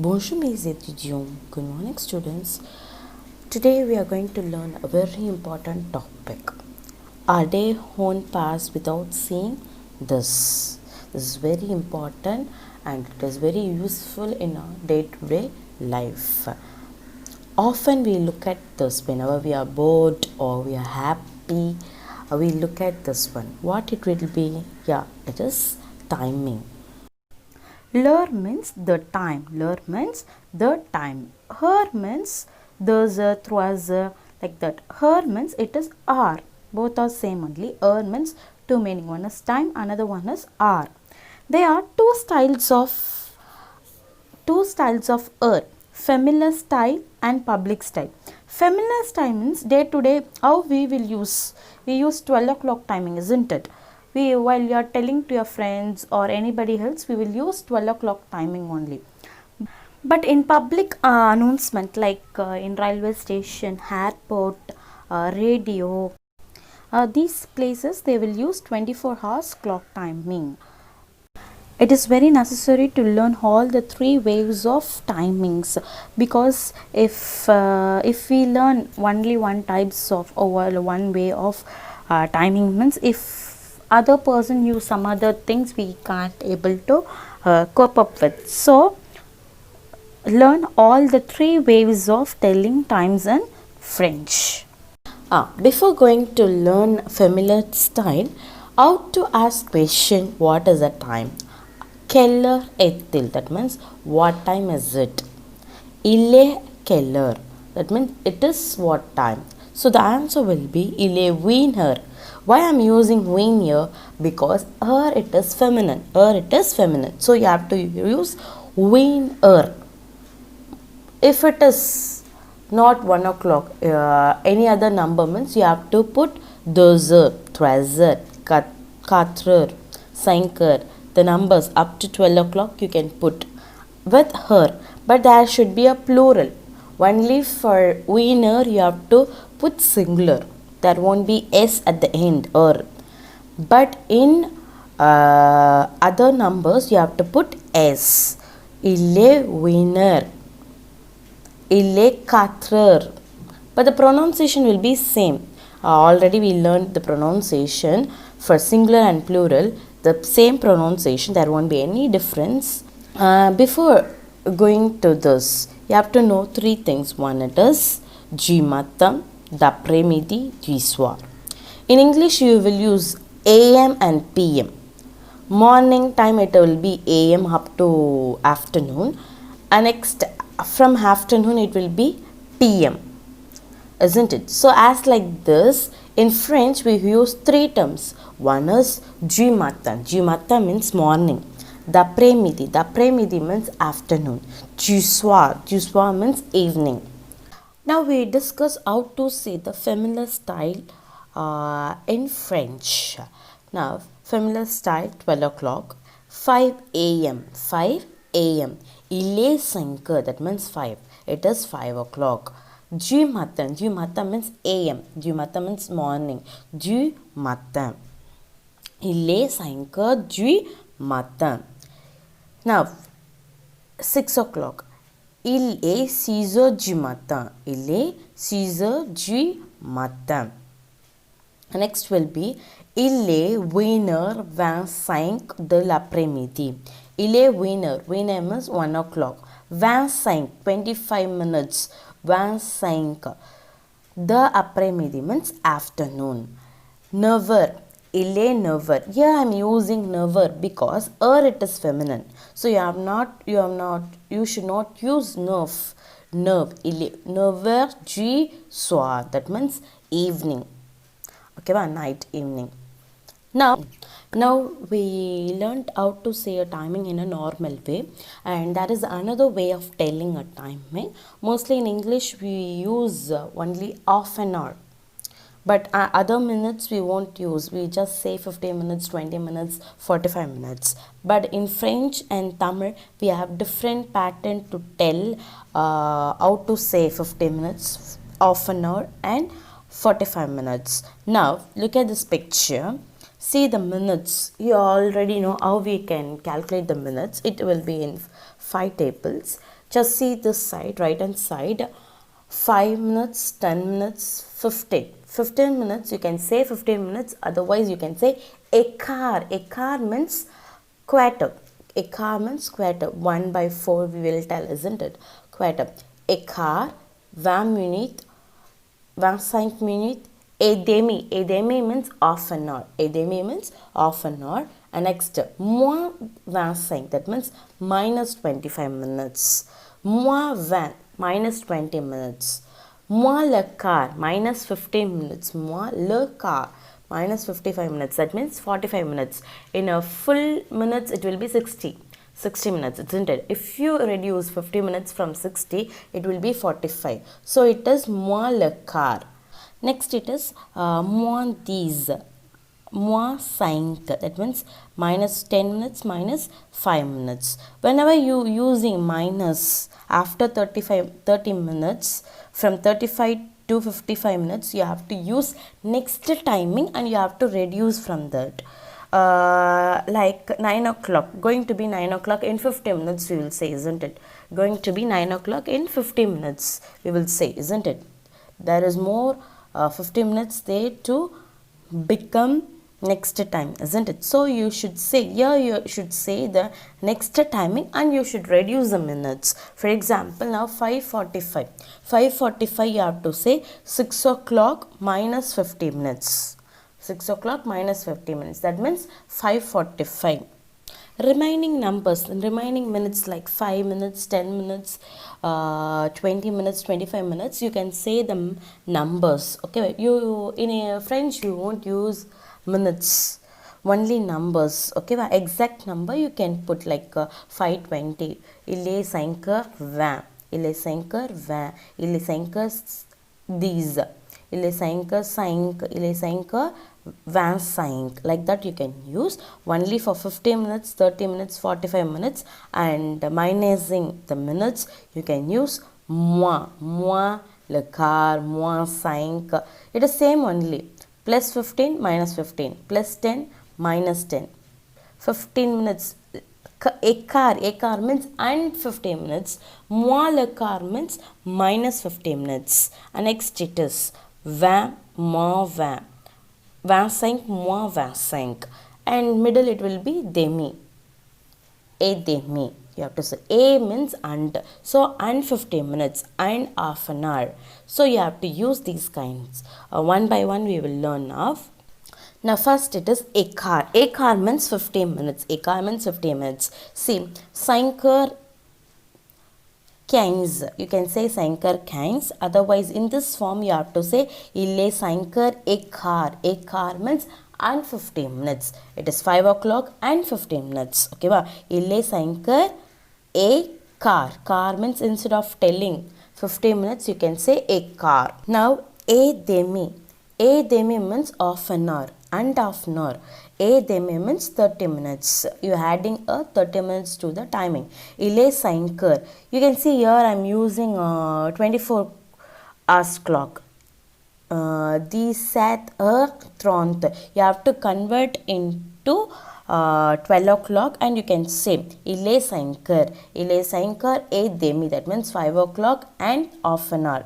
Bonjour mes étudiants. Good morning students. Today we are going to learn a very important topic. A day won't pass without seeing this. This is very important and it is very useful in our day-to-day life. Often we look at this whenever we are bored or we are happy. We look at this one. What it will be? Yeah, it is timing. Lur means the time. Lur means the time. Her means there's a, through like that. Her means it is hour. Both are same only. Er means two meaning. One is time, another one is hour. There are two styles of er. Familiar style and public style. Familiar style means day to day how we will use. We use 12 o'clock timing, isn't it? While you are telling to your friends or anybody else, we will use 12 o'clock timing only. But in public announcement like in railway station, airport, radio, these places they will use 24 hours clock timing. It is very necessary to learn all the three waves of timings, because if we learn only one types of or one way of timing, means if other person use some other things we can't able to cope up with. So learn all the three waves of telling times in French. Before going to learn familiar style, how to ask question, what is the time? Quelle heure est-il? That means what time is it? Il est quelle heure? That means it is what time. So the answer will be il est 8 heures. Why I am using 8 here? Because heure it is feminine. Heure it is feminine. So you have to use 8 heure. If it is not 1 o'clock, any other number means you have to put 2 heures, 3 heures, 4 heures, 5 heures. The numbers up to 12 o'clock you can put with her, but there should be a plural. Only for winner you have to put singular. There won't be s at the end or. But in other numbers you have to put s. Il est winner. Il est 4 heures. But the pronunciation will be same. Already we learned the pronunciation for singular and plural. The same pronunciation, there won't be any difference. Before going to this, you have to know three things. One, it is du matin, d'après-midi, du soir. In English you will use AM and PM. Morning time it will be AM up to afternoon, and next from afternoon it will be PM, isn't it? So as like this, in French we use three terms. One is du matin. Du matin means morning. D'après-midi. D'après-midi means afternoon. Du soir. Du soir means evening. Now we discuss how to say the familiar style in French. Now familiar style 12 o'clock. 5 a.m. 5 a.m. Il est 5 heures. That means 5. It is 5 o'clock. Du matin. Du matin means AM. Du matin means morning. Du matin. Il est 5 heures du matin. Now, 6 o'clock. Il est 6 heures du matin. Il est 6 heures du matin. Next will be il est 8h25 de l'après-midi. Il est 8h. 8h means 1 o'clock. 25 minutes. 25. The après-midi means afternoon. Never. Il est 9h. Here I am using never because it is feminine. So you should not use nerve. Nerve. Il est 9h du soir. That means evening. Okay, night, evening. Now we learned how to say a timing in a normal way, and that is another way of telling a timing. Mostly in English we use only half an hour, but other minutes we won't use. We just say 15 minutes, 20 minutes, 45 minutes. But in French and Tamil we have different pattern to tell how to say 15 minutes, half an hour and 45 minutes. Now look at this picture. See the minutes. You already know how we can calculate the minutes. It will be in 5 tables. Just see this side, right hand side. 5 minutes, 10 minutes, 15. 15 minutes, you can say 15 minutes, otherwise you can say ek hour. Ek hour means quarter. Ek hour means quarter. 1 by 4 we will tell, isn't it? Quarter. Ek hour, 20 minutes, 25 minutes, et demi. Et demi means half an hour. Et demi means half an hour. And next, moins 25, that means minus 25 minutes. Moins 20, minus 20 minutes. Moins le quart, minus 15 minutes. Moins le quart, minus 55 minutes. That means 45 minutes. In a full minutes, it will be 60 minutes, isn't it? If you reduce 50 minutes from 60, it will be 45. So it is moins le quart. Next it is moins 10. Moins 5, that means minus 10 minutes, minus 5 minutes. Whenever you using minus after 30 minutes, from 35 to 55 minutes, you have to use next timing and you have to reduce from that. Like 9 o'clock, going to be 9 o'clock in 50 minutes, we will say, isn't it? Going to be 9 o'clock in 50 minutes, we will say, isn't it? There is more 50 minutes there to become next time, isn't it? So you should say, here you should say the next timing and you should reduce the minutes. For example, now 5:45. 5:45 you have to say 6 o'clock minus 50 minutes. 6 o'clock minus 50 minutes. That means 5:45. Remaining numbers, remaining minutes like 5 minutes, 10 minutes, 20 minutes, 25 minutes, you can say the numbers. Okay, you in French you won't use minutes, only numbers. Okay, exact number you can put like 5:20. Il est 5h20. Il est 5h20. Il est 5h10. Il est 5h05. Il est 5h25. Like that you can use only for 50 minutes, 30 minutes, 45 minutes, and minusing the minutes you can use moins. Moins le quart, moins 5. It is same only. Plus 15 minus 15, plus 10 minus 10. 15 minutes, écart means and 15 minutes, moins le quart means minus 15 minutes. And next it is 20 moins 20, 25 moins 25. And middle it will be demi, et demi. You have to say a means and, so and 15 minutes and half an hour. So you have to use these kinds. One by one we will learn now. Now first it is écart. Écart means 15 minutes. Écart means 15 minutes. See, 5h15. You can say 5h15. Otherwise in this form you have to say il est 5h15. Écart means and 15 minutes. It is 5 o'clock and 15 minutes. Okay, va? Il est 5h a car. Car means instead of telling 15 minutes, you can say a car. Now, a demi. A demi means half an hour and half an hour. A demi means 30 minutes. You are adding a 30 minutes to the timing. Il est 5h. You can see here I am using 24 hours clock. 17h30. You have to convert into 12 o'clock and you can say il est 5h. Il est 5h et demi. That means 5 o'clock and half an hour.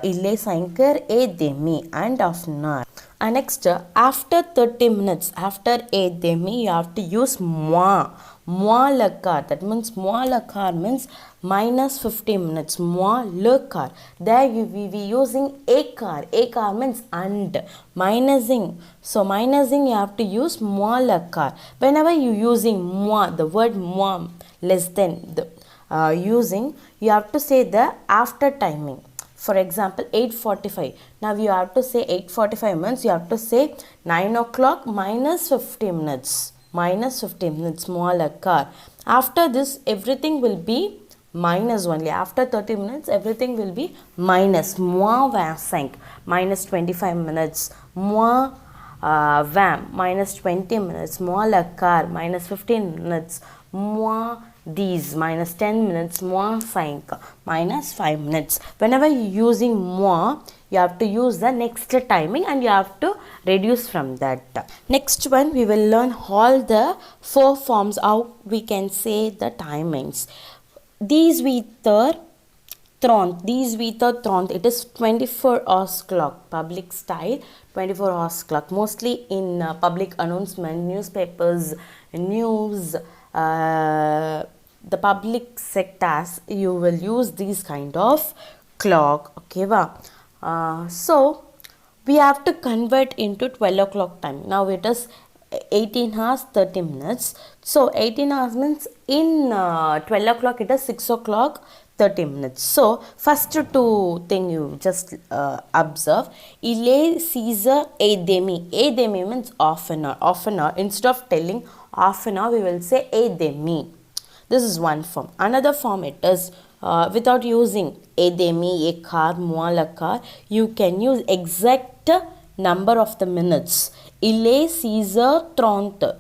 Il est 5h et demi and half an hour. And next, after 30 minutes, after et demi, you have to use moins. Moins le quart. That means moins le quart means minus 50 minutes. Moins le quart. There you will be using écart. Écart means and. Minusing. So minusing you have to use moins le quart. Whenever you using moins, the word moins, less than, the using, you have to say the after timing. For example, 8:45. Now you have to say 8:45 minutes. You have to say 9 o'clock minus 50 minutes. Minus 50 minutes, moins le quart. After this, everything will be minus only. After 30 minutes, everything will be minus. Moins 25, minus 25 minutes. Moins 20, minus 20 minutes. Moins le quart, minus 15 minutes. Moins these minus 10 minutes moins 5 minus 5 minutes. Whenever you're using moins, you have to use the next timing and you have to reduce from that. Next one, we will learn all the 4 forms how we can say the timings. These with the Tront, it is 24 hours clock, public style 24 hours clock. Mostly in public announcement, newspapers, news, the public sectors, you will use these kind of clock. Okay, so we have to convert into 12 o'clock time. Now it is 18 hours 30 minutes. So 18 hours means in 12 o'clock it is 6 o'clock 30 minutes. So first two thing you just observe. Il est 6 heures et demi. Et demi means half an hour. Half an hour. Instead of telling half an hour, we will say et demi. This is one form. Another form it is without using et demi, et quart, moins le quart. You can use exact number of the minutes. Il est 6h30.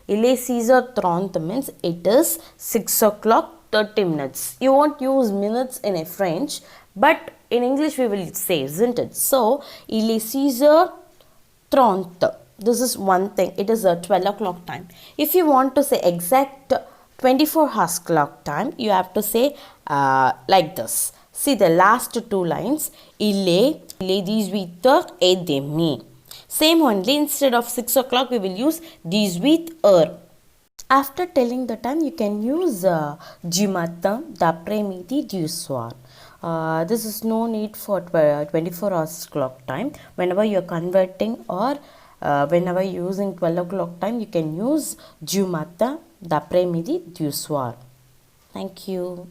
Il est 6h30 means it is 6 o'clock 30 minutes. You won't use minutes in a French, but in English we will say, isn't it? So, il est 6h30. This is one thing. It is a 12 o'clock time. If you want to say exact 24 hours clock time, you have to say like this. See the last two lines. Il est 18h30. Same only, instead of 6 o'clock, we will use 18h. After telling the time, you can use du matin, d'après-midi, du soir. This is no need for 24 hours clock time. Whenever you are converting or whenever you are using 12 o'clock time, you can use du matin, d'après-midi, du soir. Thank you.